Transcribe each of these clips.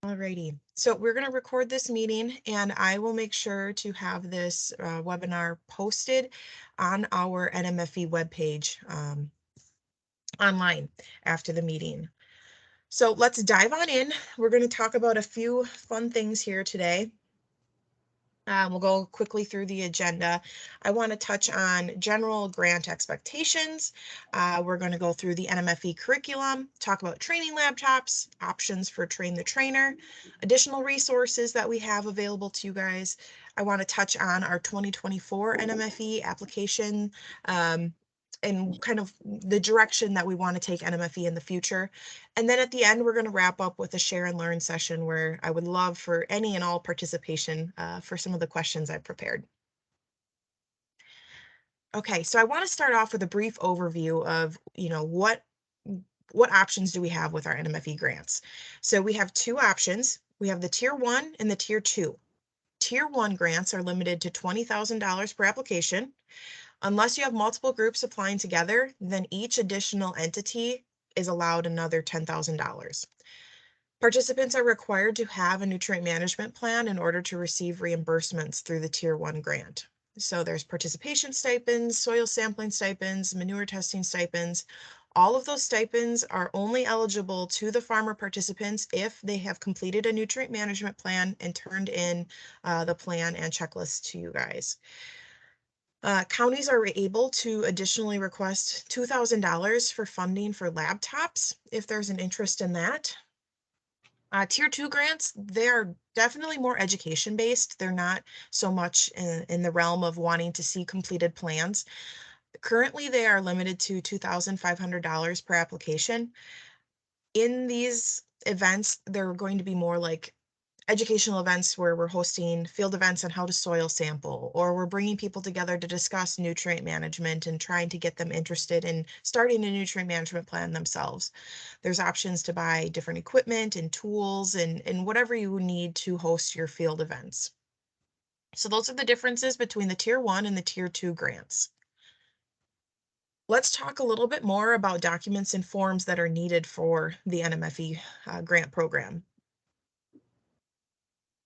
Alrighty, so we're going to record this meeting and I will make sure to have this webinar posted on our NMFE webpage online after the meeting. So let's dive on in. We're going to talk about a few fun things here today. We'll go quickly through the agenda. I want to touch on general grant expectations. We're going to go through the NMFE curriculum, talk about training laptops, options for Train the Trainer, additional resources that we have available to you guys. I want to touch on our 2024 NMFE application, and kind of the direction that we want to take NMFE in the future. And then at the end, we're going to wrap up with a share and learn session where I would love for any and all participation for some of the questions I've prepared. Okay, so I want to start off with a brief overview of, what options do we have with our NMFE grants? So we have two options. We have the Tier 1 and the Tier 2. Tier 1 grants are limited to $20,000 per application. Unless you have multiple groups applying together, then each additional entity is allowed another $10,000. Participants are required to have a nutrient management plan in order to receive reimbursements through the Tier 1 grant. So there's participation stipends, soil sampling stipends, manure testing stipends. All of those stipends are only eligible to the farmer participants if they have completed a nutrient management plan and turned in the plan and checklist to you guys. Counties are able to additionally request $2,000 for funding for laptops if there's an interest in that. Tier 2 grants, they're definitely more education based. They're not so much in the realm of wanting to see completed plans. Currently, they are limited to $2,500 per application. In these events, they're going to be more like educational events where we're hosting field events on how to soil sample, or we're bringing people together to discuss nutrient management and trying to get them interested in starting a nutrient management plan themselves. There's options to buy different equipment and tools and whatever you need to host your field events. So those are the differences between the Tier 1 and the Tier 2 grants. Let's talk a little bit more about documents and forms that are needed for the NMFE grant program.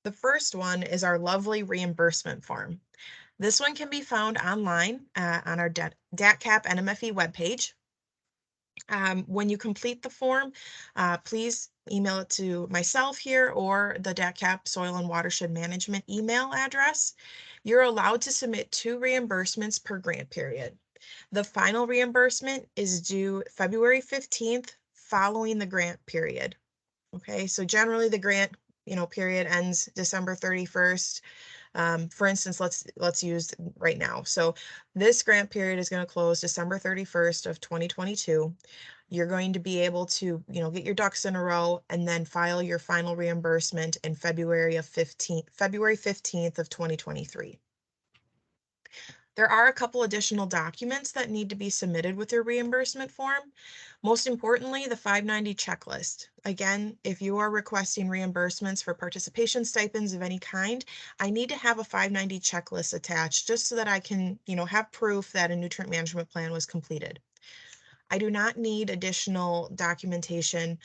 The first one is our lovely reimbursement form. This one can be found online on our DATCAP NMFE webpage. When you complete the form, please email it to myself here or the DATCAP Soil and Watershed Management email address. You're allowed to submit 2 reimbursements per grant period. The final reimbursement is due February 15th following the grant period. Okay, so generally the grant period ends December 31st. For instance, let's use right now. So this grant period is going to close December 31st of 2022. You're going to be able to, get your ducks in a row and then file your final reimbursement in February 15th of 2023. There are a couple additional documents that need to be submitted with your reimbursement form. Most importantly, the 590 checklist. Again, if you are requesting reimbursements for participation stipends of any kind, I need to have a 590 checklist attached just so that I can, have proof that a nutrient management plan was completed. I do not need additional documentation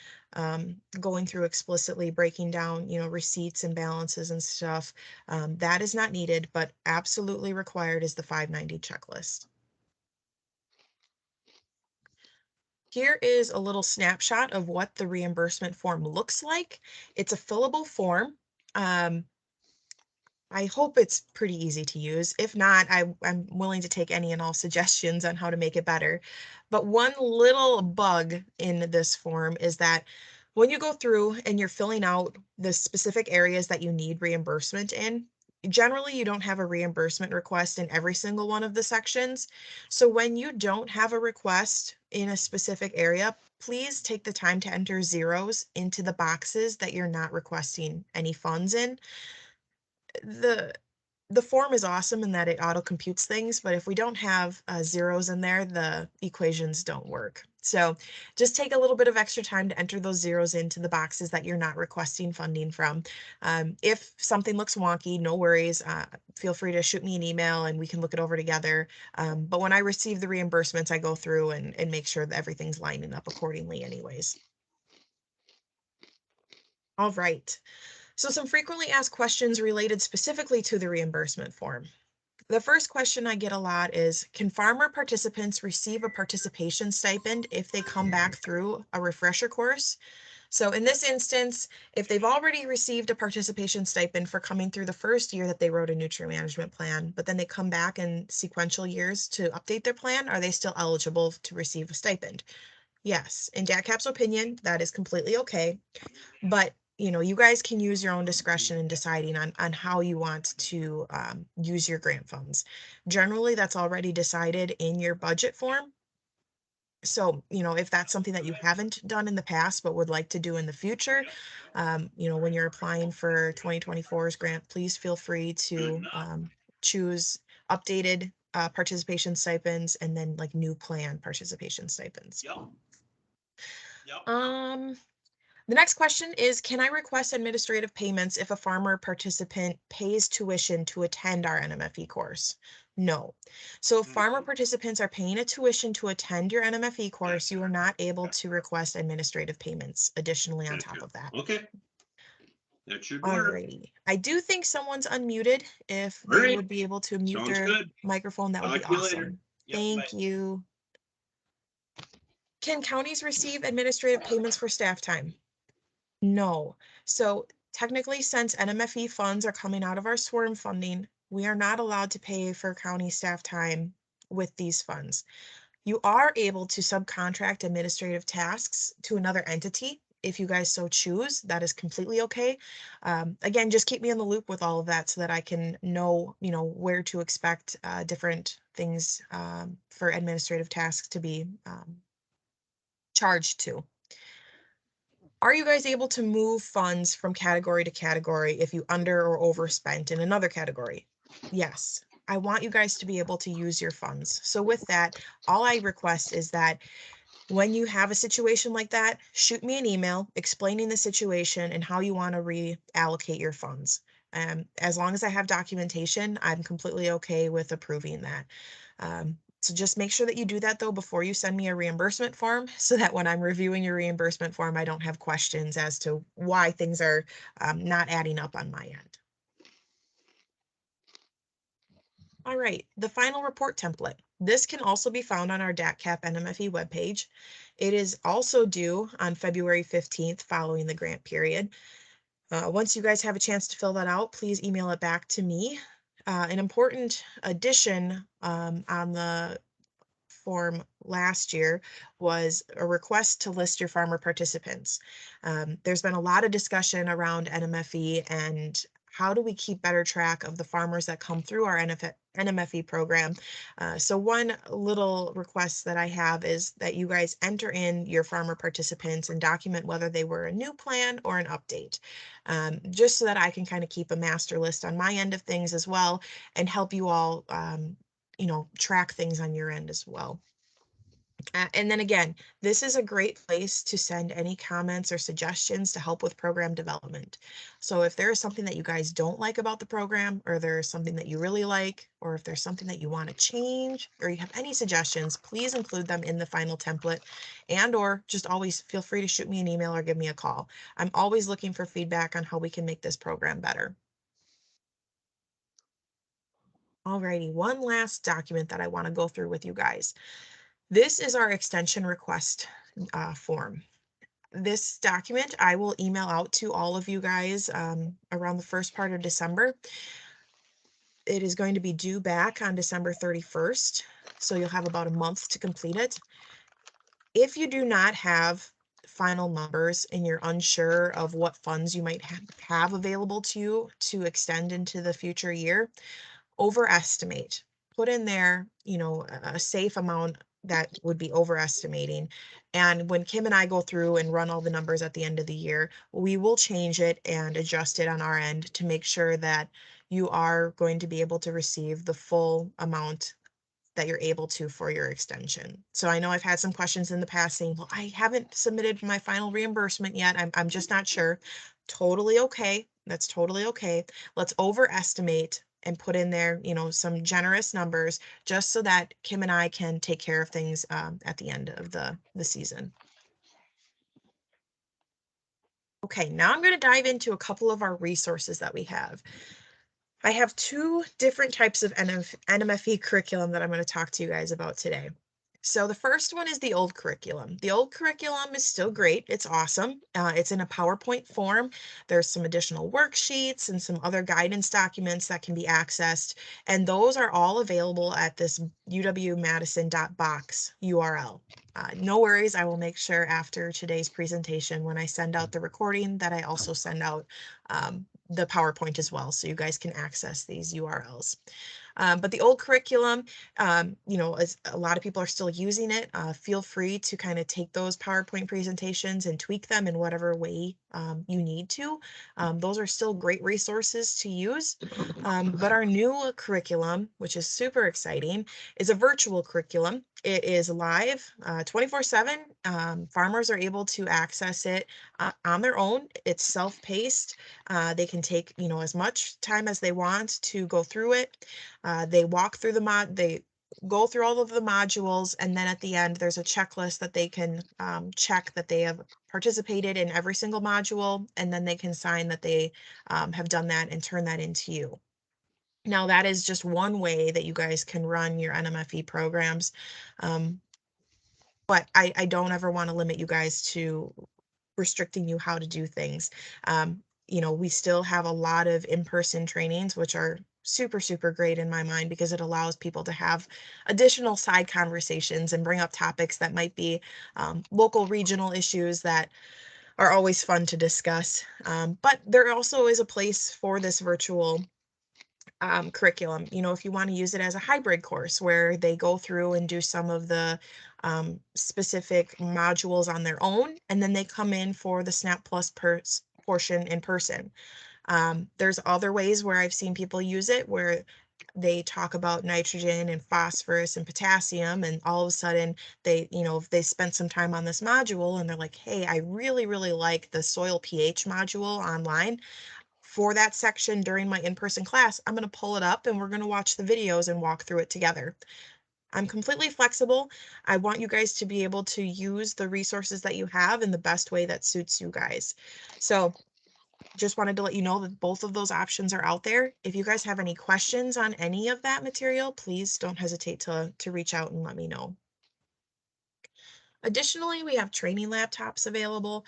going through explicitly breaking down, receipts and balances and stuff. That is not needed, but absolutely required is the 590 checklist. Here is a little snapshot of what the reimbursement form looks like. It's a fillable form. I hope it's pretty easy to use. If not, I'm willing to take any and all suggestions on how to make it better. But one little bug in this form is that when you go through and you're filling out the specific areas that you need reimbursement in, generally you don't have a reimbursement request in every single one of the sections. So when you don't have a request in a specific area, please take the time to enter zeros into the boxes that you're not requesting any funds in. The form is awesome in that it auto computes things, but if we don't have zeros in there, the equations don't work. So just take a little bit of extra time to enter those zeros into the boxes that you're not requesting funding from. If something looks wonky, no worries. Feel free to shoot me an email and we can look it over together. But when I receive the reimbursements, I go through and make sure that everything's lining up accordingly anyways. All right. So some frequently asked questions related specifically to the reimbursement form. The first question I get a lot is, can farmer participants receive a participation stipend if they come back through a refresher course? So in this instance, if they've already received a participation stipend for coming through the first year that they wrote a nutrient management plan, but then they come back in sequential years to update their plan, are they still eligible to receive a stipend? Yes, in DATCAP's opinion, that is completely okay. But you guys can use your own discretion in deciding on how you want to use your grant funds. Generally, that's already decided in your budget form. So, if that's something that you haven't done in the past but would like to do in the future, when you're applying for 2024's grant, please feel free to choose updated participation stipends and then like new plan participation stipends. Yep. Yep. Um, the next question is, can I request administrative payments if a farmer participant pays tuition to attend our NMFE course? No. So if farmer participants are paying a tuition to attend your NMFE course, you are not able to request administrative payments additionally on top of that. Okay. That should work. Alrighty. I do think someone's unmuted. If All they right. would be able to mute Sounds their good. microphone, that would Talk be to you later. awesome. Yep, Thank bye. you. Can counties receive administrative payments for staff time? No. So technically, since NMFE funds are coming out of our SWRM funding, we are not allowed to pay for county staff time with these funds. You are able to subcontract administrative tasks to another entity if you guys so choose. That is completely okay. Again, just keep me in the loop with all of that so that I can know, where to expect different things for administrative tasks to be charged to. Are you guys able to move funds from category to category if you under or overspent in another category? Yes. I want you guys to be able to use your funds. So with that, all I request is that when you have a situation like that, shoot me an email explaining the situation and how you want to reallocate your funds. As long as I have documentation, I'm completely okay with approving that. So just make sure that you do that though before you send me a reimbursement form so that when I'm reviewing your reimbursement form, I don't have questions as to why things are not adding up on my end. All right, the final report template. This can also be found on our DATCAP NMFE webpage. It is also due on February 15th following the grant period. Once you guys have a chance to fill that out, please email it back to me. An important addition on the form last year was a request to list your farmer participants. There's been a lot of discussion around NMFE and how do we keep better track of the farmers that come through our NMFE program. So one little request that I have is that you guys enter in your farmer participants and document whether they were a new plan or an update, just so that I can kind of keep a master list on my end of things as well and help you all track things on your end as well. And then again, this is a great place to send any comments or suggestions to help with program development. So if there is something that you guys don't like about the program, or there's something that you really like, or if there's something that you want to change, or you have any suggestions, please include them in the final template, and or just always feel free to shoot me an email or give me a call. I'm always looking for feedback on how we can make this program better. Alrighty, one last document that I want to go through with you guys. This is our extension request form. This document I will email out to all of you guys around the first part of December. It is going to be due back on December 31st, so you'll have about a month to complete it. If you do not have final numbers and you're unsure of what funds you might have available to you to extend into the future year, overestimate. Put in there, a safe amount that would be overestimating. And when Kim and I go through and run all the numbers at the end of the year, we will change it and adjust it on our end to make sure that you are going to be able to receive the full amount that you're able to for your extension. So I know I've had some questions in the past saying, well, I haven't submitted my final reimbursement yet. I'm just not sure. Totally okay. That's totally okay. Let's overestimate and put in there, some generous numbers just so that Kim and I can take care of things at the end of the season. Okay, now I'm going to dive into a couple of our resources that we have. I have two different types of NMFE curriculum that I'm going to talk to you guys about today. So the first one is the old curriculum. The old curriculum is still great. It's awesome. It's in a PowerPoint form. There's some additional worksheets and some other guidance documents that can be accessed. And those are all available at this uwmadison.box URL. No worries. I will make sure after today's presentation, when I send out the recording, that I also send out the PowerPoint as well, so you guys can access these URLs. But the old curriculum, as a lot of people are still using it, feel free to kind of take those PowerPoint presentations and tweak them in whatever way you need to. Those are still great resources to use. But our new curriculum, which is super exciting, is a virtual curriculum. It is live 24/7. Farmers are able to access it on their own. It's self-paced. They can take, as much time as they want to go through it. They walk through they go through all of the modules, and then at the end, there's a checklist that they can check that they have participated in every single module, and then they can sign that they have done that and turn that into you. Now, that is just one way that you guys can run your NMFE programs. But I don't ever want to limit you guys to restricting you how to do things. We still have a lot of in-person trainings, which are super, super great in my mind because it allows people to have additional side conversations and bring up topics that might be local, regional issues that are always fun to discuss. But there also is a place for this virtual curriculum. If you want to use it as a hybrid course where they go through and do some of the specific modules on their own, and then they come in for the SNAP Plus portion in person. There's other ways where I've seen people use it where they talk about nitrogen and phosphorus and potassium, and all of a sudden if they spent some time on this module and they're like, hey, I really, really like the soil pH module online. For that section during my in-person class, I'm going to pull it up and we're going to watch the videos and walk through it together. I'm completely flexible. I want you guys to be able to use the resources that you have in the best way that suits you guys. So just wanted to let you know that both of those options are out there. If you guys have any questions on any of that material, please don't hesitate to reach out and let me know. Additionally, we have training laptops available.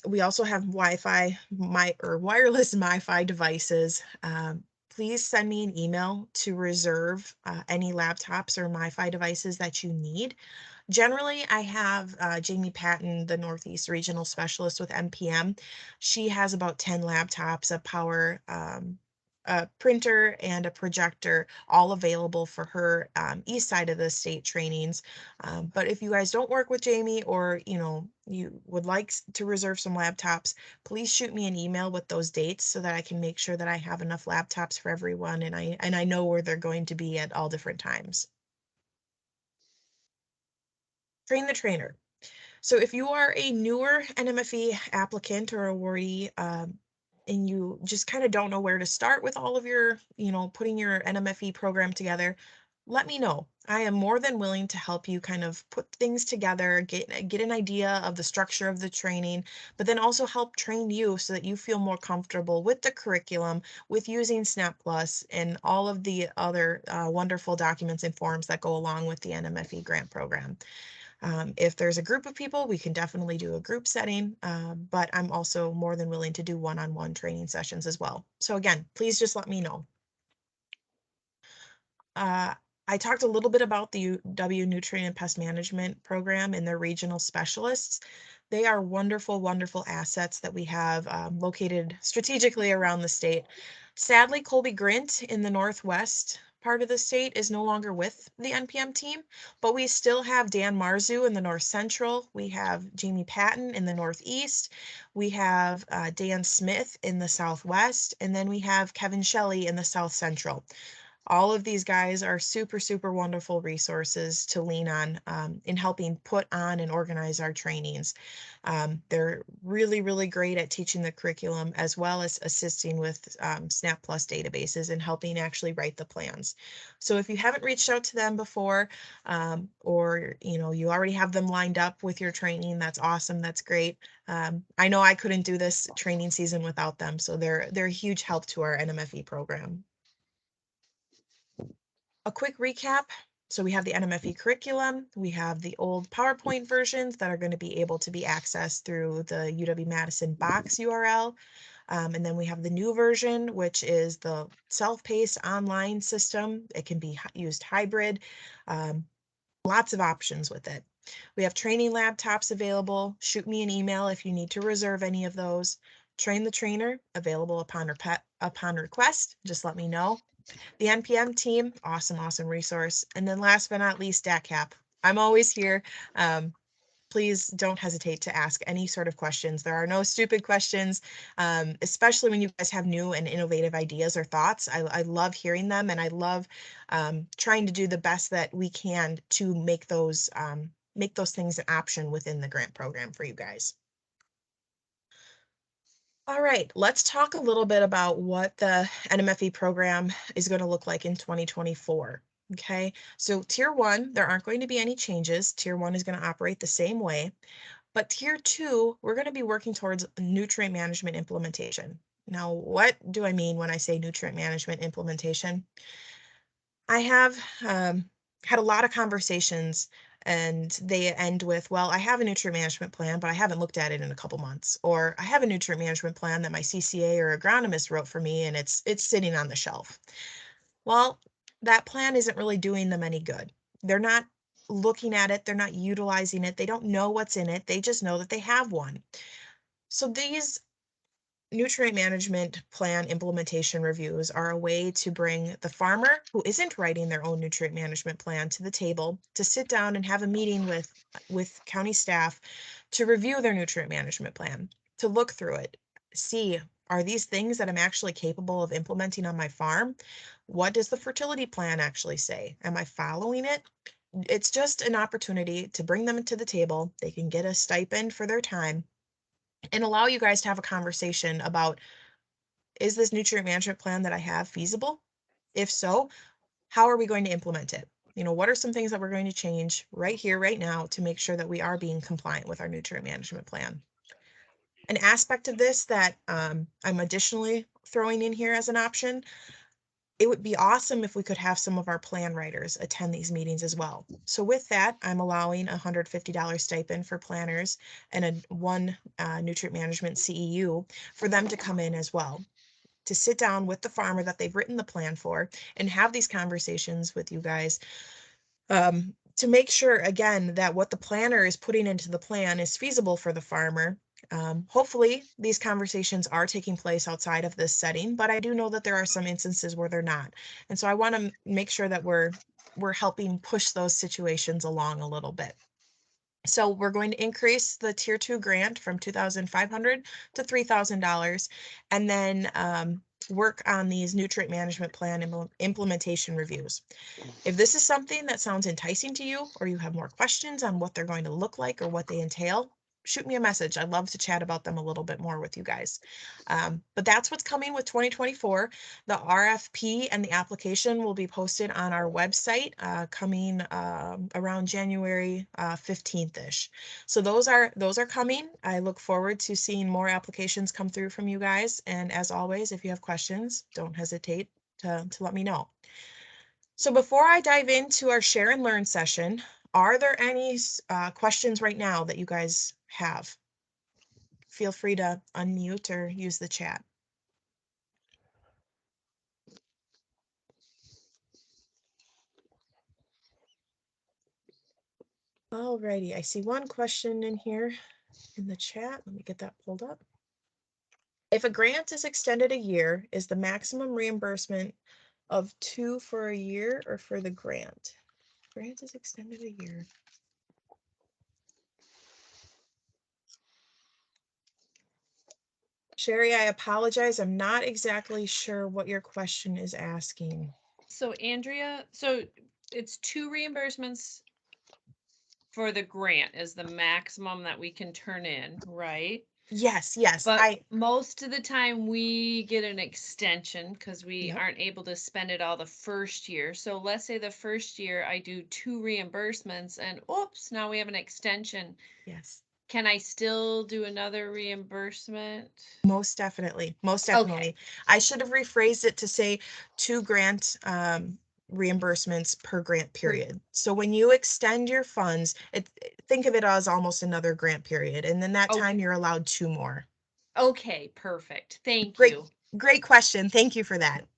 We also have Wi-Fi, wireless MiFi devices. Please send me an email to reserve any laptops or MiFi devices that you need. Generally, I have Jamie Patton, the Northeast Regional Specialist with NPM. She has about 10 laptops, a printer, and a projector, all available for her east side of the state trainings. But if you guys don't work with Jamie, or you would like to reserve some laptops, please shoot me an email with those dates so that I can make sure that I have enough laptops for everyone, and I know where they're going to be at all different times. Train the trainer. So if you are a newer NMFE applicant or awardee, and you just kind of don't know where to start with all of your, putting your NMFE program together, let me know. I am more than willing to help you kind of put things together, get an idea of the structure of the training, but then also help train you so that you feel more comfortable with the curriculum, with using SNAP Plus and all of the other wonderful documents and forms that go along with the NMFE grant program. If there's a group of people, we can definitely do a group setting, but I'm also more than willing to do one-on-one training sessions as well. So again, please just let me know. I talked a little bit about the UW Nutrient Pest Management Program and their regional specialists. They are wonderful, wonderful assets that we have located strategically around the state. Sadly, Colby Grint in the Northwest part of the state is no longer with the NPM team, but we still have Dan Marzu in the North Central. We have Jamie Patton in the Northeast. We have Dan Smith in the Southwest, and then we have Kevin Shelley in the South Central. All of these guys are super, super wonderful resources to lean on in helping put on and organize our trainings. They're really, really great at teaching the curriculum as well as assisting with SNAP Plus databases and helping actually write the plans. So if you haven't reached out to them before, or you already have them lined up with your training, that's awesome. That's great. I know I couldn't do this training season without them, so they're a huge help to our NMFE program. A quick recap. So we have the NMFE curriculum, we have the old PowerPoint versions that are going to be able to be accessed through the UW-Madison box URL. And then we have the new version, which is the self-paced online system. It can be used hybrid, lots of options with it. We have training laptops available. Shoot me an email if you need to reserve any of those. Train the trainer, available upon request. Just let me know. The NPM team, awesome, awesome resource. And then last but not least, DATCAP. I'm always here. Please don't hesitate to ask any sort of questions. There are no stupid questions, especially when you guys have new and innovative ideas or thoughts. I love hearing them, and I love trying to do the best that we can to make those things an option within the grant program for you guys. All right, let's talk a little bit about what the NMFE program is going to look like in 2024. Okay, so Tier 1, there aren't going to be any changes. Tier 1 is going to operate the same way. But Tier 2, we're going to be working towards nutrient management implementation. Now, what do I mean when I say nutrient management implementation? I have had a lot of conversations, and they end with, well, I have a nutrient management plan, but I haven't looked at it in a couple months. Or I have a nutrient management plan that my CCA or agronomist wrote for me, and it's sitting on the shelf. Well, that plan isn't really doing them any good. They're not looking at it, they're not utilizing it, they don't know what's in it, they just know that they have one. So these nutrient management plan implementation reviews are a way to bring the farmer who isn't writing their own nutrient management plan to the table to sit down and have a meeting with county staff to review their nutrient management plan, to look through it, see, are these things that I'm actually capable of implementing on my farm? What does the fertility plan actually say? Am I following it? It's just an opportunity to bring them to the table. They can get a stipend for their time and allow you guys to have a conversation about, is this nutrient management plan that I have feasible? If so, how are we going to implement it? What are some things that we're going to change right here, right now to make sure that we are being compliant with our nutrient management plan? An aspect of this that I'm additionally throwing in here as an option, it would be awesome if we could have some of our plan writers attend these meetings as well. So with that, I'm allowing a $150 stipend for planners and one nutrient management CEU for them to come in as well, to sit down with the farmer that they've written the plan for and have these conversations with you guys, to make sure, again, that what the planner is putting into the plan is feasible for the farmer. Hopefully these conversations are taking place outside of this setting, but I do know that there are some instances where they're not. And so I want to make sure that we're helping push those situations along a little bit. So we're going to increase the Tier 2 grant from $2,500 to $3,000, and then work on these nutrient management plan implementation reviews. If this is something that sounds enticing to you, or you have more questions on what they're going to look like or what they entail, shoot me a message. I'd love to chat about them a little bit more with you guys. But that's what's coming with 2024. The RFP and the application will be posted on our website coming around January 15th-ish. So those are coming. I look forward to seeing more applications come through from you guys. And as always, if you have questions, don't hesitate to let me know. So before I dive into our share and learn session, are there any questions right now that you guys have? Feel free to unmute or use the chat. Alrighty, I see one question in here in the chat. Let me get that pulled up. If a grant is extended a year, is the maximum reimbursement of $2 for a year or for the grant? Grant is extended a year. Sherry, I apologize. I'm not exactly sure what your question is asking. So Andrea, so it's 2 reimbursements for the grant is the maximum that we can turn in, right? Yes, yes, But most of the time we get an extension because we Yep. aren't able to spend it all the first year. So let's say the first year I do 2 reimbursements and oops, now we have an extension. Yes. Can I still do another reimbursement? Most definitely, most Okay. definitely. I should have rephrased it to say 2 grant reimbursements per grant period. So when you extend your funds, think of it as almost another grant period, and then that time Okay. you're allowed 2 more. Okay, perfect. Thank Great, you. great question. Thank you for that.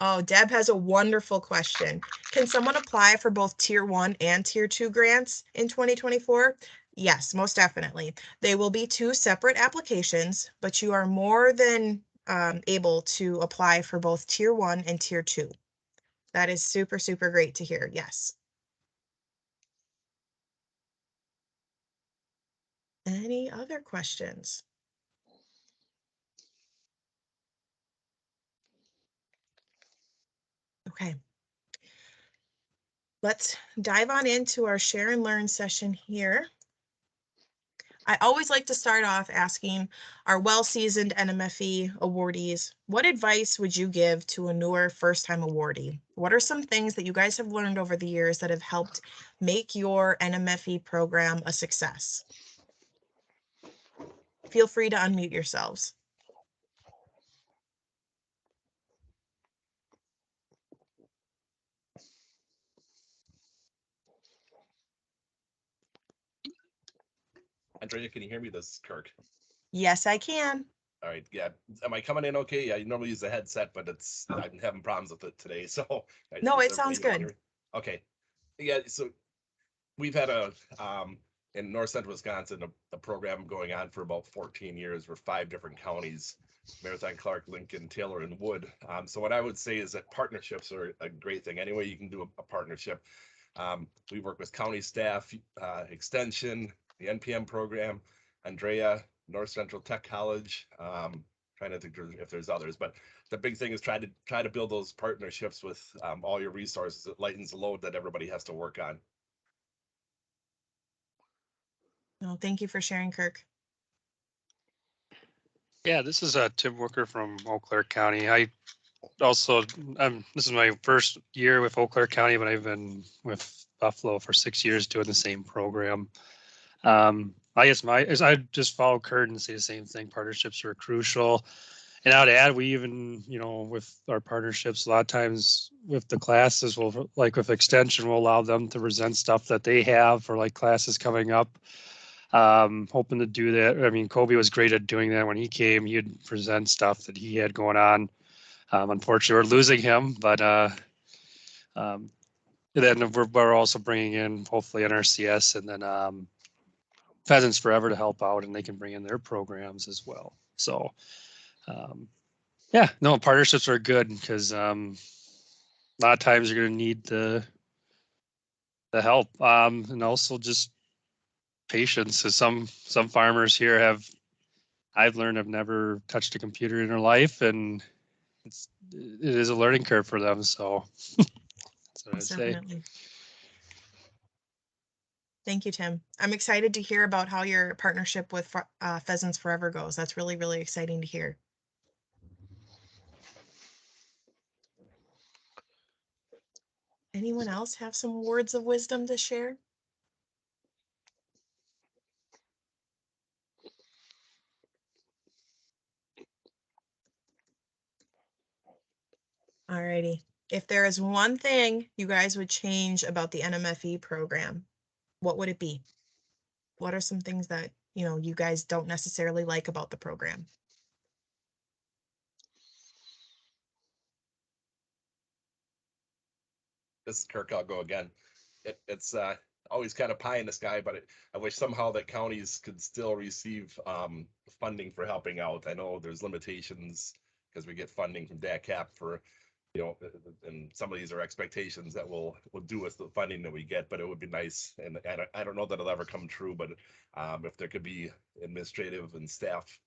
Oh, Deb has a wonderful question. Can someone apply for both Tier 1 and Tier 2 grants in 2024? Yes, most definitely. They will be 2 separate applications, but you are more than able to apply for both Tier 1 and Tier 2. That is super, super great to hear. Yes. Any other questions? Okay. Let's dive on into our share and learn session here. I always like to start off asking our well-seasoned NMFE awardees, what advice would you give to a newer first-time awardee? What are some things that you guys have learned over the years that have helped make your NMFE program a success? Feel free to unmute yourselves. Andrea, can you hear me? This is Kirk. Yes, I can. All right. Yeah. Am I coming in okay? Yeah, I normally use a headset, but I'm having problems with it today. So No, is it everybody sounds able to good. hear me? Okay. Yeah. So we've had in North Central Wisconsin, a program going on for about 14 years for 5 different counties, Marathon, Clark, Lincoln, Taylor, and Wood. So what I would say is that partnerships are a great thing. Any way you can do a partnership. We work with county staff, extension, the NPM program, Andrea, North Central Tech College. Trying to think if there's others, but the big thing is try to build those partnerships with all your resources. It lightens the load that everybody has to work on. No, thank you for sharing, Kirk. Yeah, this is Tim Wooker from Eau Claire County. I also, this is my first year with Eau Claire County, but I've been with Buffalo for 6 years doing the same program. I guess I just follow Kurt and say the same thing. Partnerships are crucial. And I would add, we even, with our partnerships, a lot of times with the classes, like with extension, we'll allow them to present stuff that they have for like classes coming up. Hoping to do that. I mean, Kobe was great at doing that when he came. He'd present stuff that he had going on. Unfortunately, we're losing him, but then we're also bringing in hopefully NRCS and then Pheasants Forever to help out, and they can bring in their programs as well. So, yeah, no, partnerships are good because a lot of times you're going to need the help, and also just patience. So some farmers here I've learned have never touched a computer in their life, and it is a learning curve for them. So that's what I'd say. Definitely. Thank you, Tim. I'm excited to hear about how your partnership with Pheasants Forever goes. That's really, really exciting to hear. Anyone else have some words of wisdom to share? Alrighty. If there is one thing you guys would change about the NMFE program, what would it be? What are some things that, you guys don't necessarily like about the program? This is Kirk. I'll go again. It's always kind of pie in the sky, but I wish somehow that counties could still receive funding for helping out. I know there's limitations because we get funding from DACAP for, and some of these are expectations that we'll do with the funding that we get, but it would be nice. And I don't know that it'll ever come true, but if there could be administrative and staff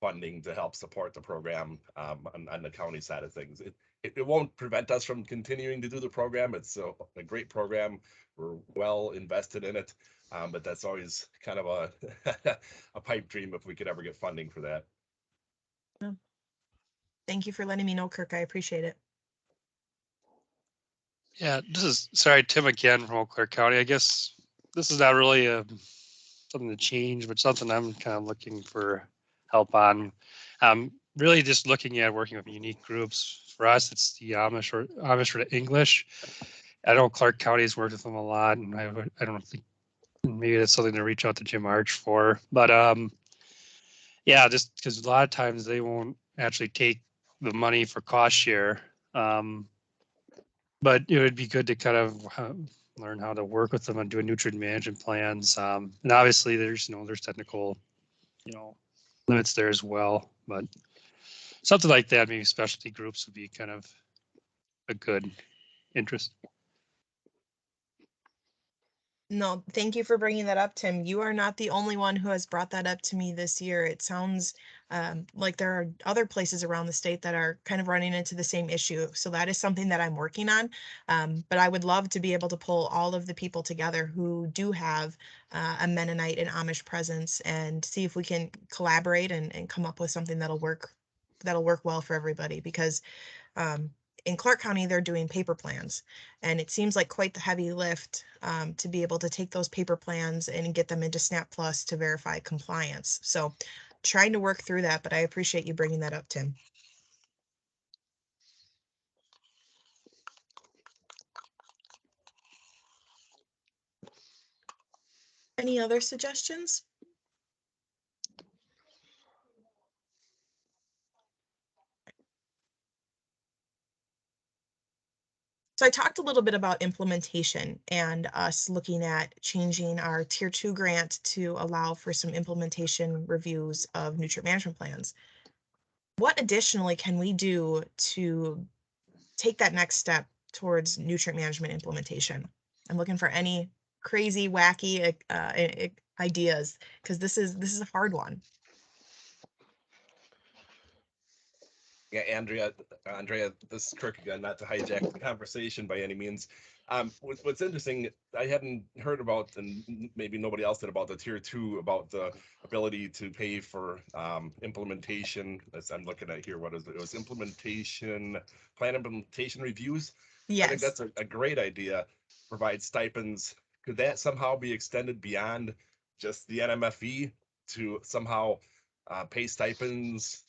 funding to help support the program on the county side of things. it won't prevent us from continuing to do the program. It's a great program. We're well invested in it. But that's always kind of a pipe dream if we could ever get funding for that. Thank you for letting me know, Kirk. I appreciate it. Yeah, this is, sorry, Tim again from Eau Claire County. I guess this is not really something to change, but something I'm kind of looking for help on. Really just looking at working with unique groups. For us, it's the Amish for the English. I know Clark County's worked with them a lot, and I don't think maybe that's something to reach out to Jim Arch for. But yeah, just because a lot of times they won't actually take the money for cost share. But it would be good to kind of learn how to work with them on doing nutrient management plans. And obviously there's, there's technical, limits there as well, but something like that, maybe specialty groups would be kind of a good interest. No, thank you for bringing that up, Tim. You are not the only one who has brought that up to me this year. It sounds like there are other places around the state that are kind of running into the same issue. So that is something that I'm working on. But I would love to be able to pull all of the people together who do have a Mennonite and Amish presence and see if we can collaborate and come up with something that'll work well for everybody. Because in Clark County, they're doing paper plans, and it seems like quite the heavy lift to be able to take those paper plans and get them into SNAP Plus to verify compliance. So trying to work through that, but I appreciate you bringing that up, Tim. Any other suggestions? So I talked a little bit about implementation and us looking at changing our tier 2 grant to allow for some implementation reviews of nutrient management plans. What additionally can we do to take that next step towards nutrient management implementation? I'm looking for any crazy, wacky ideas, because this is a hard one. Yeah, Andrea, this is Kirk again, not to hijack the conversation by any means. What's interesting, I hadn't heard about, and maybe nobody else did, about the tier 2, about the ability to pay for implementation. As I'm looking at here, what is it? It was plan implementation reviews. Yes. I think that's a great idea. Provide stipends. Could that somehow be extended beyond just the NMFE to somehow pay stipends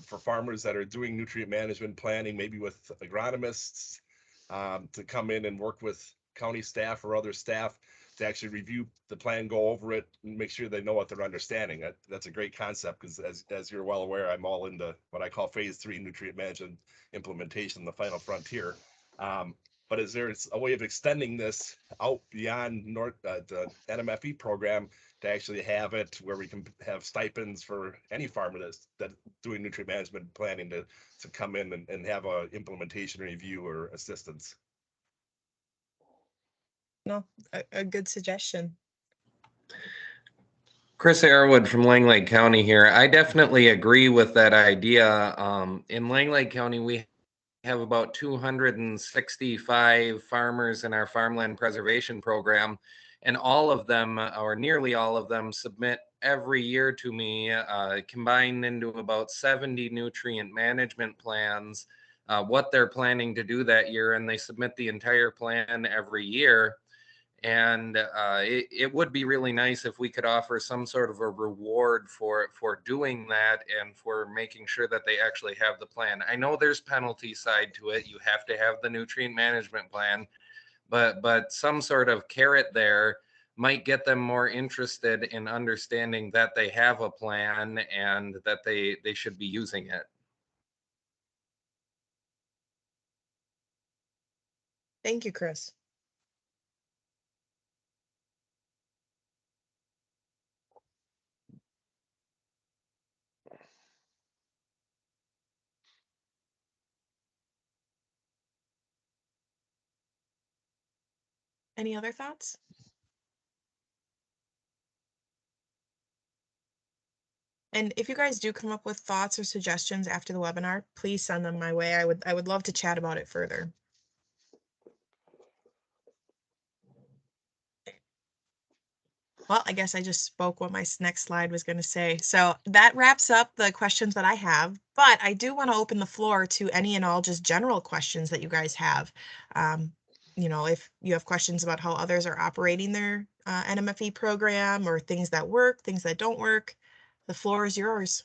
for farmers that are doing nutrient management planning, maybe with agronomists, to come in and work with county staff or other staff to actually review the plan, go over it, and make sure they know what they're understanding. That's a great concept, because as you're well aware, I'm all into what I call phase 3 nutrient management implementation, the final frontier. But is there a way of extending this out beyond the NMFE program to actually have it where we can have stipends for any farmer that's doing nutrient management planning to come in and have a implementation review or assistance? No, a good suggestion. Chris Airwood from Lang Lake County here. I definitely agree with that idea. In Lang Lake County, we have about 265 farmers in our farmland preservation program, and all of them, or nearly all of them, submit every year to me, combined into about 70 nutrient management plans, what they're planning to do that year, and they submit the entire plan every year. And it would be really nice if we could offer some sort of a reward for doing that and for making sure that they actually have the plan. I know there's penalty side to it. You have to have the nutrient management plan, but some sort of carrot there might get them more interested in understanding that they have a plan and that they should be using it. Thank you, Chris. Any other thoughts? And if you guys do come up with thoughts or suggestions after the webinar, please send them my way. I would love to chat about it further. Well, I guess I just spoke what my next slide was going to say. So that wraps up the questions that I have, but I do want to open the floor to any and all just general questions that you guys have. If you have questions about how others are operating their NMFE program or things that work, things that don't work, the floor is yours.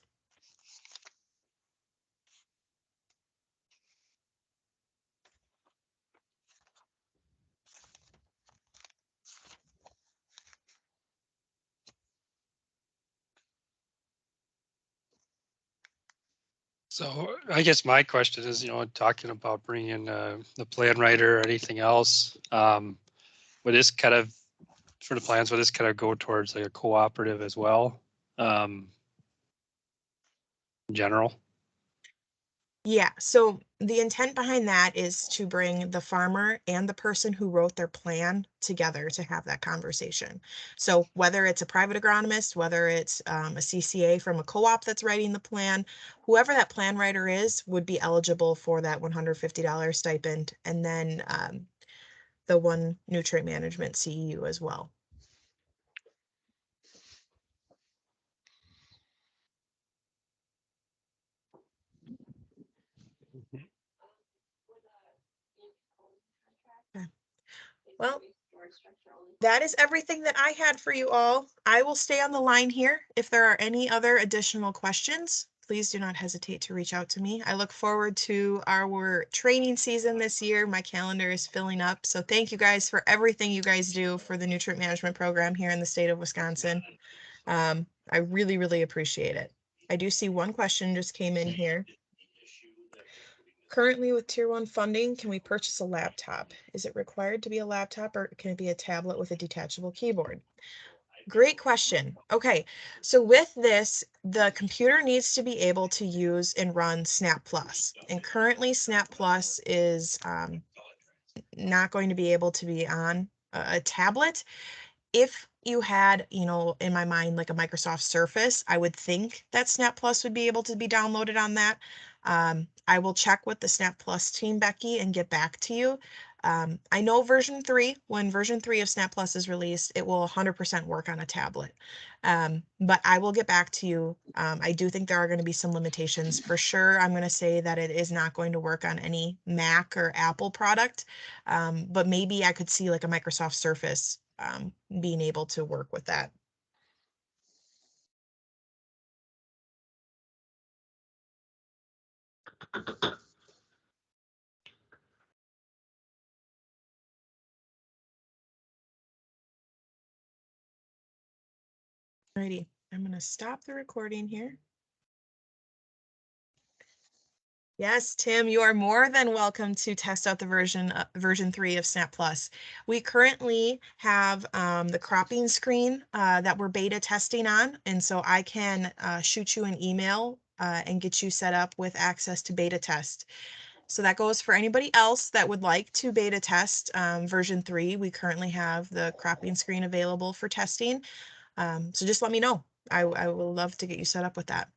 So I guess my question is, talking about bringing the plan writer or anything else, would this kind of, for the plans, would this kind of go towards like a cooperative as well? In general? Yeah, so the intent behind that is to bring the farmer and the person who wrote their plan together to have that conversation. So whether it's a private agronomist, whether it's a CCA from a co-op that's writing the plan, whoever that plan writer is would be eligible for that $150 stipend, and then the one nutrient management CEU as well. Well, that is everything that I had for you all. I will stay on the line here. If there are any other additional questions, please do not hesitate to reach out to me. I look forward to our training season this year. My calendar is filling up. So thank you guys for everything you guys do for the nutrient management program here in the state of Wisconsin. I really, really appreciate it. I do see one question just came in here. Currently with Tier 1 funding, can we purchase a laptop? Is it required to be a laptop or can it be a tablet with a detachable keyboard? Great question. Okay, so with this, the computer needs to be able to use and run Snap Plus. And currently Snap Plus is not going to be able to be on a tablet. If you had, in my mind, like a Microsoft Surface, I would think that Snap Plus would be able to be downloaded on that. I will check with the Snap Plus team, Becky, and get back to you. I know when version 3 of Snap Plus is released, it will 100% work on a tablet. But I will get back to you. I do think there are going to be some limitations for sure. I'm going to say that it is not going to work on any Mac or Apple product. But maybe I could see like a Microsoft Surface being able to work with that. Alrighty, I'm going to stop the recording here. Yes, Tim, you are more than welcome to test out the version 3 of Snap Plus. We currently have the cropping screen that we're beta testing on, and so I can shoot you an email and get you set up with access to beta test. So that goes for anybody else that would like to beta test version 3. We currently have the cropping screen available for testing. So just let me know. I will love to get you set up with that.